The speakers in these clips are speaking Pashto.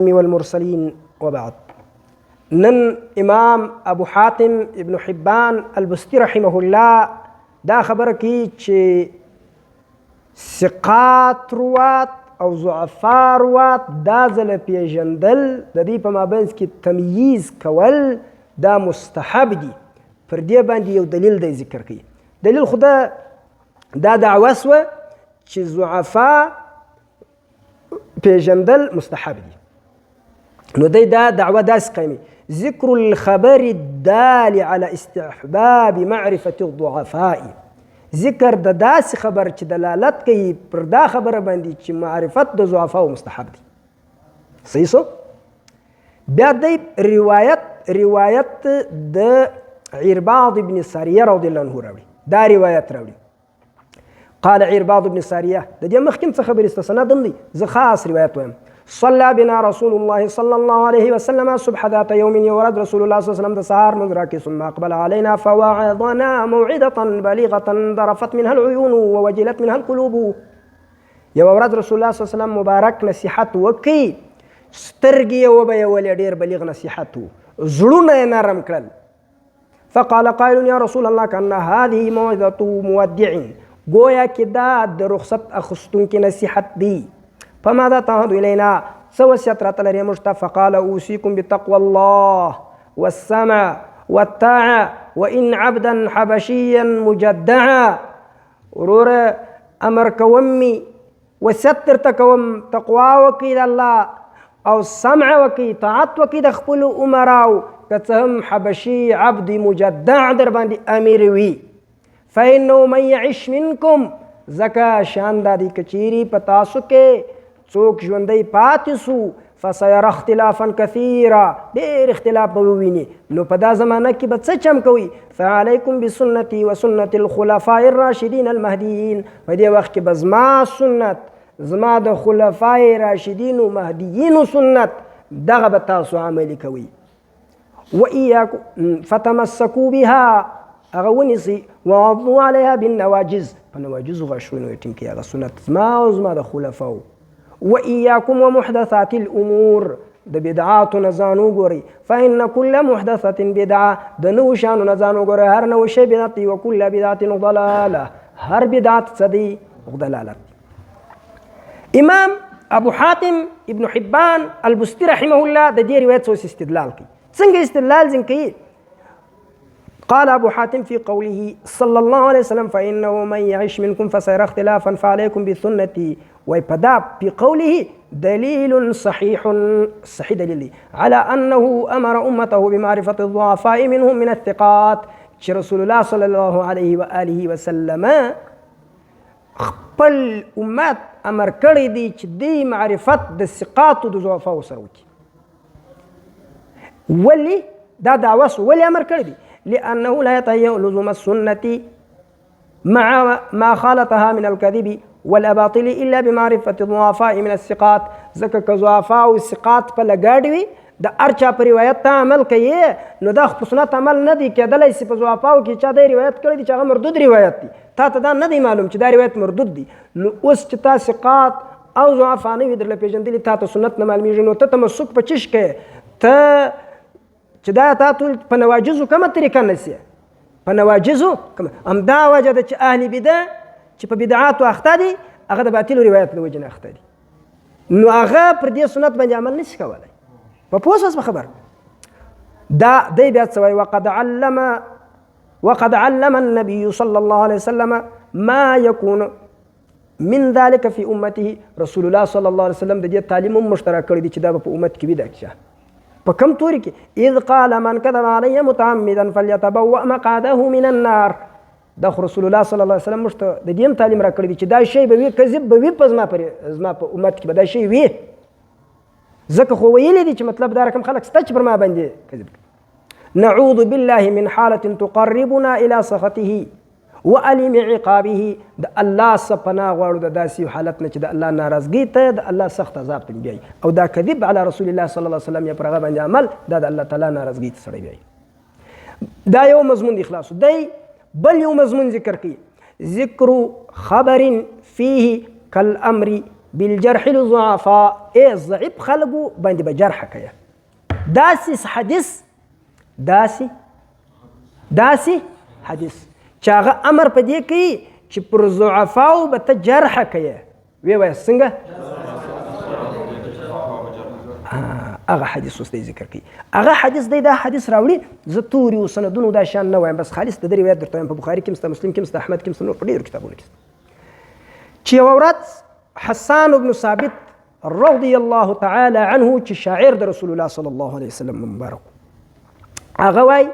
والمرسلين وبعد. نن امام ابو حاتم ابن حبان البستي رحمه الله دا خبره کی چې ثقات روات او ضعفا روات دا ځله پیژندل د دې په مابینځ کې تمییز کول دا مستحب دي. پر دې باندې یو دلیل دی ذکر کوي. دلیل خو دا دعوه سوه چې ضعفا پیژندل مستحب دي. نو دی دا دعوه داسې قیمي: ذکر الخبر الدال على استحباب معرفة الضعفاء. ذکر د داسې خبر چې دلالت کوي پر دا خبره باندې چې معرفت د ضعفاو مستحب دي. صحیح سو؟ بیا دی روایت د عرباض بن ساریه رضی الله عنه راوړي. دا روایت راوړي: قال عرباض بن ساریه، د دې مخکې څه خبرې استثناء دی، زه خاص روایت وایم. صلى بنا رسول الله صلى الله عليه وسلم صبح ذات يوم يورد رسول الله صلى الله عليه وسلم سهار مدرك ثم أقبل علينا فوعظنا موعظة بليغة ذرفت منها العيون ووجلت منها القلوب. يورد رسول الله صلى الله عليه وسلم مبارك نصيحت وكي سترګې وبیولې ډېر بلیغ نصیحت و، زړونه یې نرم کړل. فقال قائل يا رسول الله كأن هذه موعظة مودع، گویا کې دا د رخصت اخیستونکي نصیحت دی. فماذا تعهد إلينا؟ سوسيت راتلري مشتا. فقال أوصيكم بتقوى الله والسمع والطاعة وإن عبدا حبشيا مجدعا. ورور أمر كومي وستر تكوم تقوى وكيد الله أو سمع وكي طاعت وكي دخبل أمراو كتهم حبشي عبد مجدع دربان أمير وي. فإنه من يعيش منكم زكا شان دادي كچيري پتاسو څوک ژوندی پاتې سو فسيرى اختلافا كثيرا، ډېر اختلاف به وویني. نو په دا زمانه کې به څه چم کوي؟ فعليكم بسنتي وسنة الخلفاء الراشدين المهديين. په دې وخت کې به زما سنت، زما د خلفای راشدینو مهدیینو سنت، دغه به تاسو عملي کوئ. وإياكم فتمسكوا بها، هغه ونیسئ. وعضوا عليها بالنواجز، په نواجزو غشونو یې ټینګ کړئ هغه سنت زما او زما د خلفاو. وإياكم ومحدثات الأمور، د بدعاتو نه ځان وګورئ. فإن كل محدثة بدعة، د نوو شیانو نه ځان وګورئ. هر نوی شی بدعت دی. وكل بدعة ضلالة، هر بدعت څه دی؟ ضلالت. امام ابو حاتم ابن حبان البستي رحمه الله د دې روایت څه استدلال کوي. څنګه استدلال ځین کوي؟ قال أبو حاتم في قوله صلى الله عليه وسلم فإنه من يعيش منكم فسيرى اختلافا فعليكم بسنتي. ويبدا في قوله دليل صحيح دليل على أنه أمر أمته بمعرفة الضعفاء منهم من الثقات. چې رسول الله صلى الله عليه وآله وسلم خپل امت امر کړی دی چې دی معرفت د ثقاتو د ضعفاو سره وکړي. ولې دا دعوه ولې امر کړی دی؟ لأنه لا يتهيأ لزوم السنة مع ما خالطها من الكذب والأباطيل إلا بمعرفة الضعفاء من الثقات. ځکه که ضعفاء او ثقات په لګاډ وي د هر چا په روایت ته عمل کوي، نو دا په سنت عمل نه دی کېدلی چې په ضعفاو کې چا دا روایت کړی دی چې هغه مردود روایت دی. تا ته دا نه دی معلوم چې دا روایت مردود دی. نو اوس چې تا ثقات او ضعفا نه وي درله پېژندلي، تا ته سنت نه معلومېږي، نو ته تمسک په چش کوې؟ ته چې دا تا ټول په نواجزو کومه طریقه نسي؟ په نواجزو کومه؟ همدا وجه ده چې اهل بدع چې په بدعاتو اخته دي، هغه د باطلو روایت له وجې نه اخته دي. نو هغه پر دې سنت باندې عمل نشي کولی. په پوه شوس په خبر؟ دا دی بیا څه وایي؟ وقد علم النبي صلى الله عليه وسلم ما يكون من ذلك في امته. رسول الله صلى الله عليه وسلم د دې تعلیم هم مشترک کړی دی چې دا به په امت کې وي. دا کیسه په کوم توري کې؟ اذ قال من كذب علي متعمدا فليتبوأ مقعده من النار. دا رسول الله صلی الله علیه وسلم مشته د دې تعلیم را کړی دی چې دا شی به وي، کذب به وي په زما په امت کې به دا شی وي. ځکه خو ویلی دی چې مطلب دا رقم خلک سته چې پر ما باندې کذب. نعوذ بالله من حالة تقربنا إلى سخطه وألم عقابه. د الله څخه پناه غواړو د داسې حالت نه چې د الله ناراضګۍ ته، د الله سخت عذاب ته بیایي. او دا کذب علی رسول الله صلی الله علیه وسلم یا پر هغه باندې عمل، دا د الله تعالی ناراضګۍ ته سړی بیایي. دا یو مضمون دی خلاص. دی بل یو مضمون ذکر کوي: ذکر خبر فيه كالأمر بالجرح الضعفاء ای ضعیف خلکو باندې به جرح کوي. داسې حدیث داسې حدیث چې هغه امر په دې کوي چې پر ضعفاو به ته جرح کوي. وی وایه څنګه؟ هغه حدیث اوس دی ذکر کوي. هغه حدیث دی دا حدیث راوړي. زه توري و سندونو دا شان نه وایم، بس خالص د دې روایت درته وایم. په بخاري کې مسته، مسلم کې مسته، احمد کې مسته، نور په ډېرو کتابونو کې چې یوه ورځ حسان بن ثابت رضی الله تعالی عنه چې شاعر د رسول الله صلی الله علیه وسلم مبارک، هغه وایي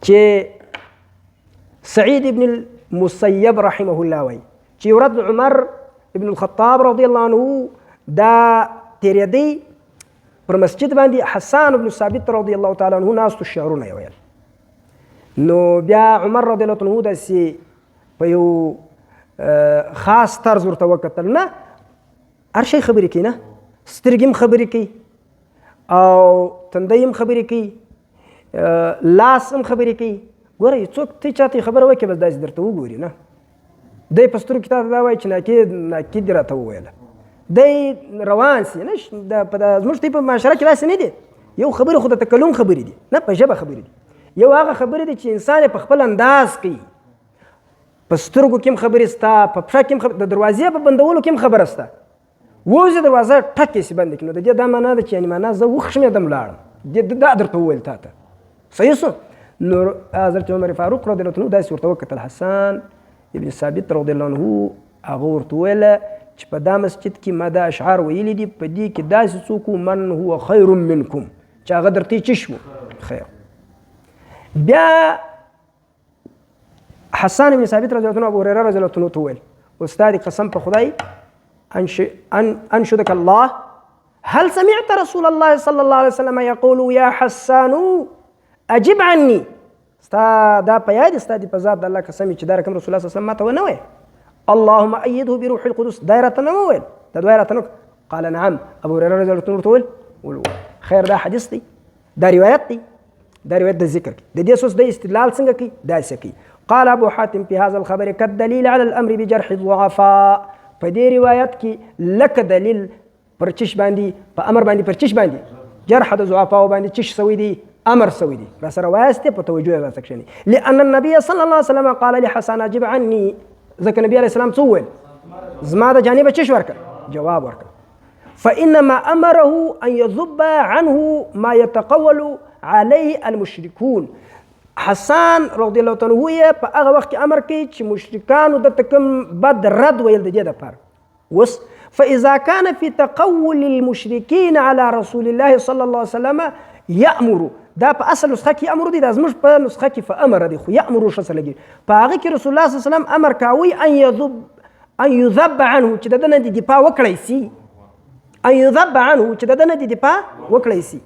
چې سعید ابن المسیب رحمه الله وایي چې یو ورځ عمر ابن الخطاب رضی الله عنه دا تیرېدی پر مسجد باندې حسان بن ثابت رضی الله تعالی عنه ناستو شعرونه یې ویل. نو بیا عمر رضی الله عنه داسې په یو خاص طرز ورته وکتل، نه هر شی خبرې کوي، نه سترګې هم خبرې کوي او تندی هم خبرې کوي، لاس هم خبرې کوي. ګوره څوک ته چاته خبره وکړي بس داسې درته وګوري، نه دی په سترګو کې تا ته دا وایي چې ناکید دې راته وویله، دی روان سي. نه زموږ په معاشره کې داسې نه دي. یو خبرې خو د تکلم خبرې دي، نه په ژبه خبرې دي. یو هغه خبرې دي چې انسان یې په خپل انداز کوي. په سترګو کې هم خبرې شته، په پښه کې هم د دروازې په بندولو کې هم خبره شته. ووځي دروازه ټک یې سي بندې کړي، نو د دې دا معنا ده چې یعنې معنا زه وخښمېدم لاړم، دا درته وویل تا ته. صحیح شو؟ نو حضرت عمر فاروق رضی الله عنه داسې ورته وکتل. حسان ابن ثابت رضی الله عنه هغه ورته وویله چې په دا مسجد کې ما دا اشعار ویلي دي، په دې کې داسې څوک من هو خیر منکم چې هغه درته څه شو خیر. بیا حسان ابن ثابت رضی الله عنه ابو هريره رضی الله عنه ته وویل استاد قسم په خدای انشدك الله هل سمعت رسول الله صلى الله عليه وسلم يقول يا حسان اجب عني. ستا دا په یاد ستا د په ذات د الله قسم چې دا رقم رسول الله صلی الله علیه وسلم ماته ونه وایي اللهم ايده بروح القدس، دا راته نه وویل، دا دوی راته نه. قال نعم. ابو هريره رضی الله عنه ورته وویل خیر دا حدیث دی، دا روایت دی، دا روایت د ذکر کی د دې سوس د استدلال څنګه کی داسې کی. قال ابو حاتم في هذا الخبر كالدليل على الامر بجرح الضعفاء. په دې روایت کې لکه دلیل پر چش باندې، په امر باندې پر چش باندې جرح د ضعفاء باندې چش سوی دی، امر سوی دی. را سره واسطه په توجه را سکشنی. لان النبي صلى الله عليه وسلم قال لحسن اجب عني. ځکه نبی علیه السلام څه وویل؟ زما د جانبه چش ورکړه، جواب ورکړه. فانما امره ان يذب عنه ما يتقول عليه المشركون. حسان رضی الله عنه یې په هغه وخت کې امر کوي چې مشرکانو دته کوم بد رد ویل د دې دپاره. اوس فاذا كان في تقول المشركين على رسول الله صلى الله عليه وسلم يأمر، دا په اصل نسخه کې امر دی، دا زموږ په نسخه کې فامر دی، خو یامر ښه څه لګي. په هغه کې رسول الله صلی الله علیه وسلم امر کاوی ان یذب عنه چې د ده نه د دفاع وکړی سي، ان یذب عنه چې د ده نه د دفاع وکړی سي.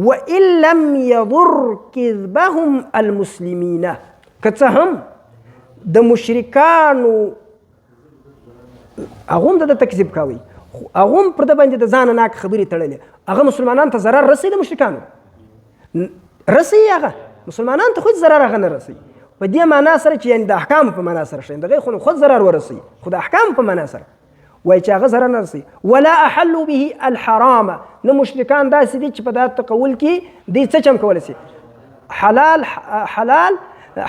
وان لم يضر كذبهم المسلمین، که څه هم د مشرکانو هغه هم د تکذیب کوي، هغه هم پر ده باندې د ځانه ناک خبرې تړلې، هغه مسلمانانو ته ضرر رسوي، د مشرکانو رسوي، هغه مسلمانانو ته خود ضرر هغه نه رسوي. په دې معنا سره چې یعنې د احکامو په معنا سره شي، دغه خو خود ضرر ورسوي، خو د احکامو په معنا سره وایي چې هغه ضرر نه رسوي. ولا احلوا به الحرام، نه مشرکان داسې دي چې په دا تقول کې دوی څه چم کولی شي، حلال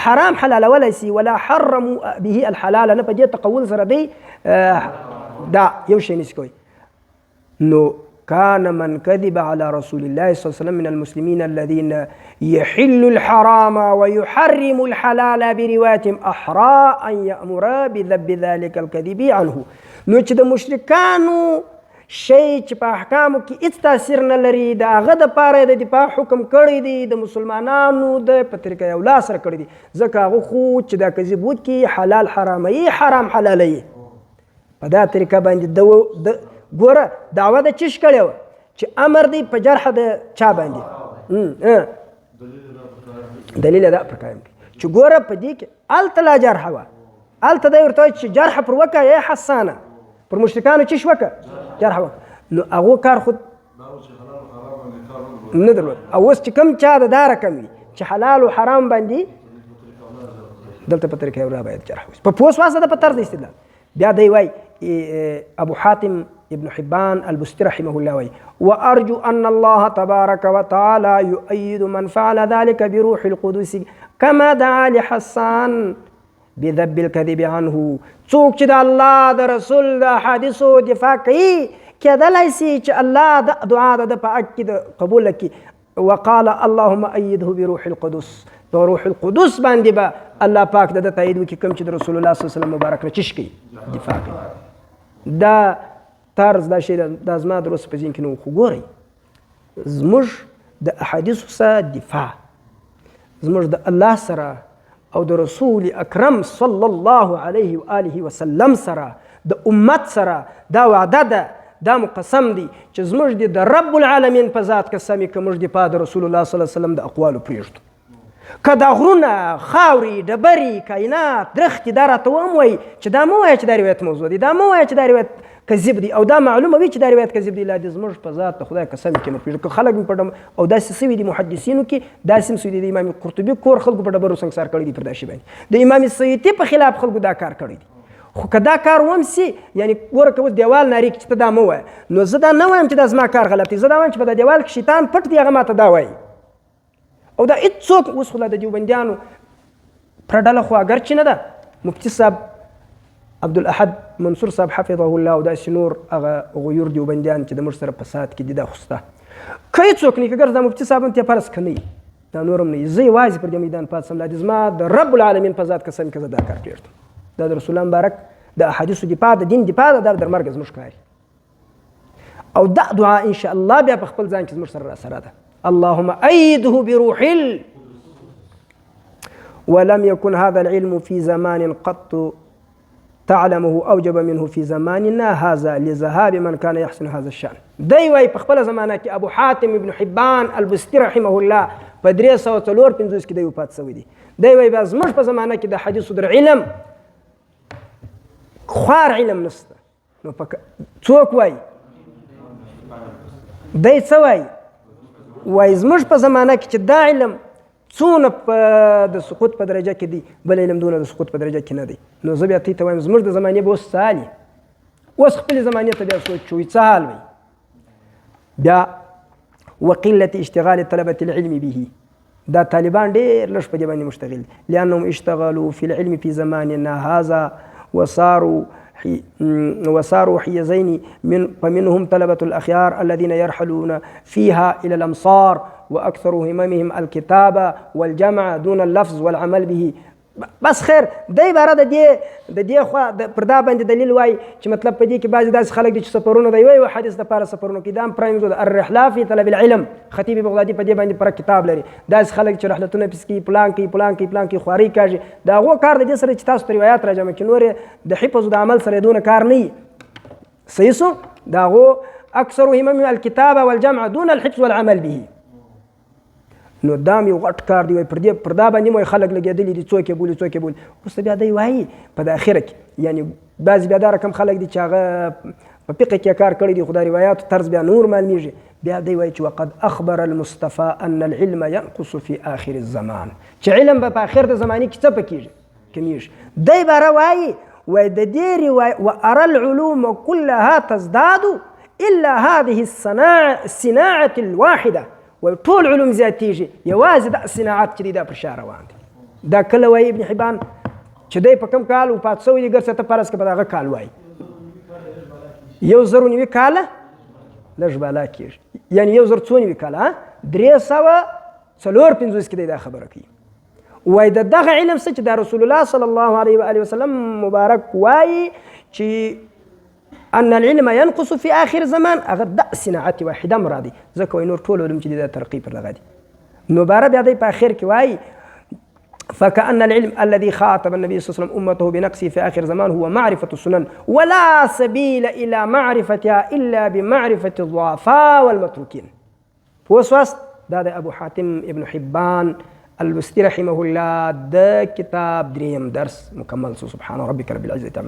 حرام حلالولی شي. ولا حرموا به الحلال، نه په دې تقول سره دی دا یو شی نشي کوي. نو كان من كذب على رسول الله صلى الله عليه وسلم من المسلمين الذين يحل الحرام ويحرم الحلال برواية أحرى أن يأمر بذب ذلك الكذب عنه. نو چې د مشرکانو شی چې په احکامو کې هېڅ تاثیر نه لري، د هغه دپاره د دفاع حکم کړی دی، د مسلمانانو د په طریقه اولا سره کړی دی. ځکه هغه خو چې دا کذب وکړي حلال حراموي، حرام حلالوي، په دا طریقه باندې ګوره دعوه د چش کړې وه چې امر دی په جرح د چا باندې، دلیل دا پر قایم کړي چې ګوره په دې کې هلته لا جرح وه، هلته دی ورته وایي چې جرح پر وکړه یا حسانه، پر مشرکانو چش وکړه جرح وکړه. نو هغو کار خود نه درلود. او اوس چې کوم چا د دا رقم وي چې حلال و حرام باندې دلته په طریقه اولا باید جرح وشي، په پوس واسطه په طرز استدلال. بیا دی وایي ابو حاتم ابن حبان البستي رحمه الله وي وارجو ان الله تبارك وتعالى يؤيد من فعل ذلك بروح القدس كما دعا لحسان بذب الكذب عنه. څوک چې د الله د رسول د احادیثو دفاع کوي کېدلی سي چې الله د دعا د په حق کې د قبوله کړي. وقال اللهم ايده بروح القدس، په روح القدس باندې به الله پاک د تایید وکړي کوم چې د رسول الله صلی الله علیه وسلم مبارک نه چش کوي دفاع کوي. دا طرز دا شی دا زما د اوس په ذهن کې نه خو ګورئ زموږ د احادیثو سره دفاع زموږ د الله سره او د رسول اکرم صلی الله علیه و آله وسلم سره د امت سره دا وعده ده، دا مقسم دی چې زموږ د رب العالمین په ذات قسم که موږ دفاع د رسول الله صلی الله علیه وسلم د اقوالو پرېږدو. که دا غرونه خاورې ډبرې کائنات درختې دا راته ووایي چې دا مه وایه چې دا روایت موضوع دی، دا مه وایه چې دا روایت کذب دی او دا معلومه وي چې دا روایت کذب دی، لا دې زموږ په ذات د خدای قسم کې موږ پرېږدو. که خلک مې په او داسې سوي دي محدثینو کې داسې هم سوي دي د امام قرطبي کور خلکو په ډبرو سنګسار کړی دي پر دا شي باندې، د امام سیوطي په خلاف خلکو دا کار کړی دی. خو که دا کار ومسي یعنی ګوره که اوس دیوال ناري کړي چې ته دا مه وایه نو زه دا نه وایم چې دا زما کار غلط دی، زه دا وایم چې په دا دیوال کې شیطان پټ دی هغه ماته دا وایي. او دا هېڅوک اوس خو لا د دیوبندیانو پرډله خو اګرچې نه ده مفتي صاحب عبدالاحد منصور صاحب حفظه الله او داسې نور هغه غیور دیوبندیان چې د موږ سره فساد کې دي دا خو شته. که هېڅوک نه که ګرځ دا مفتي صاحب هم ترې فرض که نه وي دا نور هم نه وي، زه یوازې پر دې میدان پاتې سم لا دې زما د رب العالمین په ذات قسم که زه دا کار پرېږدم. دا د رسول الله مبارک د احادیثو دفاع د دین دفاع ده، دا در مرګ زموږ کار او دا دعا ان شاء الله بیا په خپل ځان کې زموږ سره راسره ده. اللهم أيده بروح ولم يكن هذا العلم في زمان قط تعلمه أوجب منه في زماننا هذا لذهاب من كان يحسن هذا الشأن. دی وایي په خپله زمانه کې ابو حاتم ابن حبان البستي رحمه الله په 354 کې دی وفات شوی دی. دی وایي بیا زموږ په زمانه کې د حدیثو در علم خوار علم نشته. نو څوک وایي دی څه وایي وایي زموږ په زمانه کې چې دا علم څونه د سقوط په درجه کې دی بل علم دونه د سقوط په درجه کې نه دی. نو زه بیا ته وایم زموږ د زمانې به اوس څه حال اوس خپلې زمانې ته بیا سوچ وي څه حال وي. بیا وقلة اشتغال طلبة العلم به، دا طالبان ډېر لږ په دې باندې مشتغل دي لأنهم اشتغلوا في العلم في زماننا هذا وصاروا حيزين فمنهم طلبة الأخيار الذين يرحلون فيها إلى الأمصار وأكثر هممهم الكتابة والجمع دون اللفظ والعمل به. بس خیر دی باره د دې خوا پر دا باندې دلیل وایي چې مطلب په دې کې بعضې داسې خلک دي چې سفرونه دی وایي حدیث دپاره سفرونه کوي. دا هم پرایم د الرحله فی طلب العلم خطیب بغدادي په دې باندې پوره کتاب لري. داسې خلک چې رحلتونه پس کوي پلان کوي پلان کوي پلان کوي خوارۍ کاږي د هغو کار د دې سره چې تاسو ته روایات راجمع کړي نور د حفظ د عمل سره دونه کار نه وي. صحیح سو د هغو اکثر هممهم الکتابه والجمع دون الحفظ والعمل به. نو دا مې یو غټ کار دی وایي پر دا باندې مو خلک لګېدلي دي څوک یې بولي څوک یې بولي. وروسته بیا دی وایي په د اخره کې یعنې بعضې بیا دا رقم خلک دي چې هغه په فقه کې کار کړی دي خو دا روایاتو طرز بیا نور معلومیږي. بیا دی وایي چې وقد اخبر المصطفى ان العلم ينقص في آخر الزمان چې علم به په آخر د زمانې کې څه پکېږي کمیږي. دی باره وایي د دې روایت وارى العلوم كلها تزداد الا هذه الصناعة الواحدة ټول علوم زیاتېږي یوازې د صناعت چې دی دا پر شا روان دی. دا کله وایي ابن حبان چې دی په کوم کال وفات شوی دی ګرڅه ته فرض کړه په دغه کال وایي 1090 کاله لږ بالا کېږي یعنې 1090 کاله 354 کې دی دا خبره کوي. وایي د دغه علم څه چې دا رسول الله صلی الله علیه و آله وسلم مبارک وایي چې ان العلم ينقص في آخر زمان هغه د صناعت واحده مرادي ځکه وایي نور ټول علوم چې دي دا ترقي پر دغه دي. نو باره بیا دی په آخر کې وایي فكأن العلم الذي خاطب النبي صلى الله عليه وسلم أمته بنقصه في آخر زمان هو معرفة السنن ولا سبيل إلى معرفتها إلا بمعرفة الضعفاء والمتروكين. فوسواس دا أبو حاتم ابن حبان البستي رحمه الله دا كتاب دريم درس مكمل. سبحان ربك رب العزة